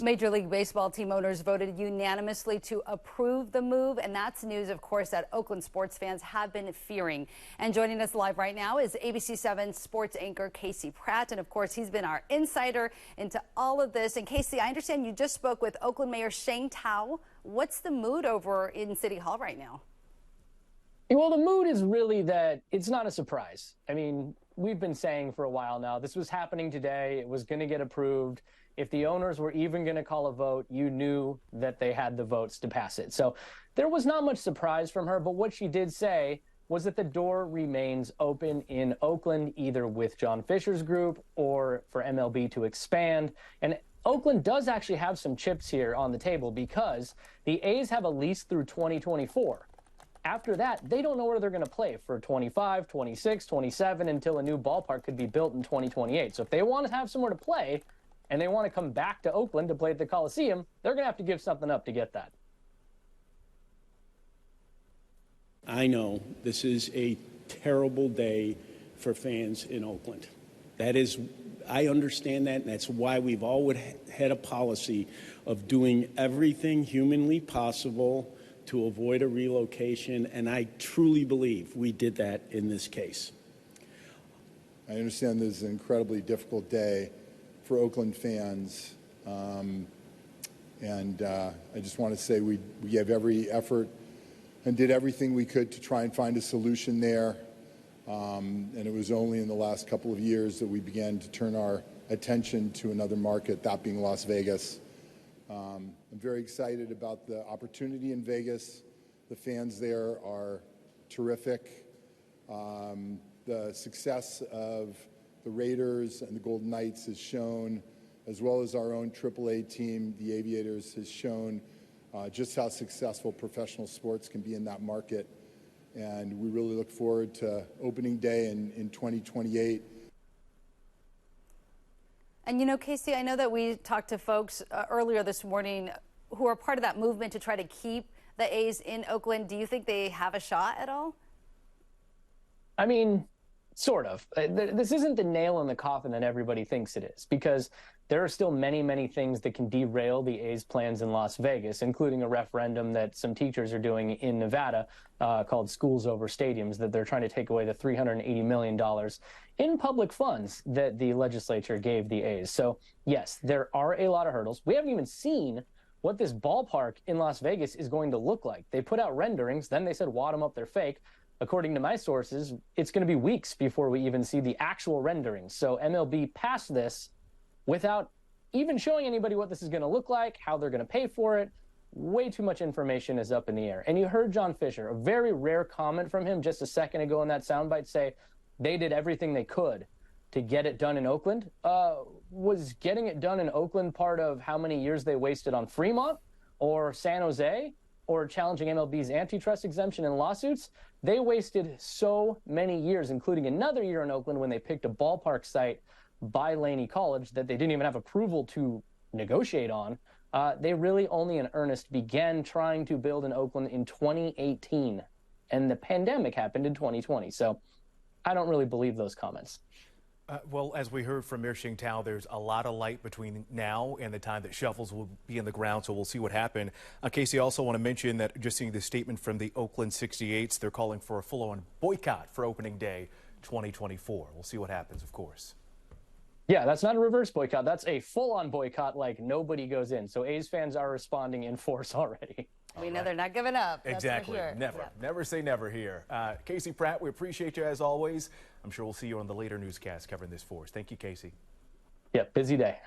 Major League Baseball team owners voted unanimously to approve the move, and that's news, of course, that Oakland sports fans have been fearing. And joining us live right now is ABC7 sports anchor Casey Pratt, and of course, he's been our insider into all of this. And Casey, I understand you just spoke with Oakland Mayor Sheng Tao. What's the mood over in City Hall right now? Well, the mood is really that it's not a surprise. I mean, we've been saying for a while now, this was happening today. It was going to get approved. If the owners were even going to call a vote, you knew that they had the votes to pass it. So there was not much surprise from her. But what she did say was that the door remains open in Oakland, either with John Fisher's group or for MLB to expand. And Oakland does actually have some chips here on the table because the A's have a lease through 2024. After that, they don't know where they're going to play for 25, 26, 27 until a new ballpark could be built in 2028. So if they want to have somewhere to play and they want to come back to Oakland to play at the Coliseum, they're going to have to give something up to get that. I know this is a terrible day for fans in Oakland. I understand that, and that's why we've always had a policy of doing everything humanly possible to avoid a relocation, and I truly believe we did that in this case. I understand this is an incredibly difficult day for Oakland fans, and I just want to say we gave every effort and did everything we could to try and find a solution there, and it was only in the last couple of years that we began to turn our attention to another market, that being Las Vegas. I'm very excited about the opportunity in Vegas. The fans there are terrific. The success of the Raiders and the Golden Knights has shown, as well as our own AAA team, the Aviators, has shown just how successful professional sports can be in that market. And we really look forward to opening day in 2028. And you know, Casey, I know that we talked to folks earlier this morning who are part of that movement to try to keep the A's in Oakland. Do you think they have a shot at all? I mean, sort of. This isn't the nail in the coffin that everybody thinks it is, because there are still many, many things that can derail the A's plans in Las Vegas, including a referendum that some teachers are doing in Nevada called Schools Over Stadiums, that they're trying to take away the $380 million in public funds that the legislature gave the A's. So, yes, there are a lot of hurdles. We haven't even seen what this ballpark in Las Vegas is going to look like. They put out renderings, then they said, wad them up, they're fake. According to my sources, it's going to be weeks before we even see the actual renderings. So MLB passed this without even showing anybody what this is going to look like, how they're going to pay for it. Way too much information is up in the air. And you heard John Fisher, a very rare comment from him just a second ago in that soundbite, say they did everything they could to get it done in Oakland. Was getting it done in Oakland part of how many years they wasted on Fremont or San Jose or challenging MLB's antitrust exemption in lawsuits? They wasted so many years, including another year in Oakland when they picked a ballpark site by Laney College that they didn't even have approval to negotiate on. They really only in earnest began trying to build in Oakland in 2018, and the pandemic happened in 2020. So I don't really believe those comments. Well, as we heard from Mayor Sheng Tao, there's a lot of light between now and the time that shovels will be in the ground, so we'll see what happens. Casey, I also want to mention that just seeing the statement from the Oakland 68s, they're calling for a full-on boycott for opening day 2024. We'll see what happens, of course. Yeah, that's not a reverse boycott. That's a full-on boycott, like nobody goes in. So A's fans are responding in force already. We know they're not giving up. Exactly. That's for sure. Never. Yeah. Never say never here. Casey Pratt, we appreciate you as always. I'm sure we'll see you on the later newscast covering this for us. Thank you, Casey. Yeah, busy day.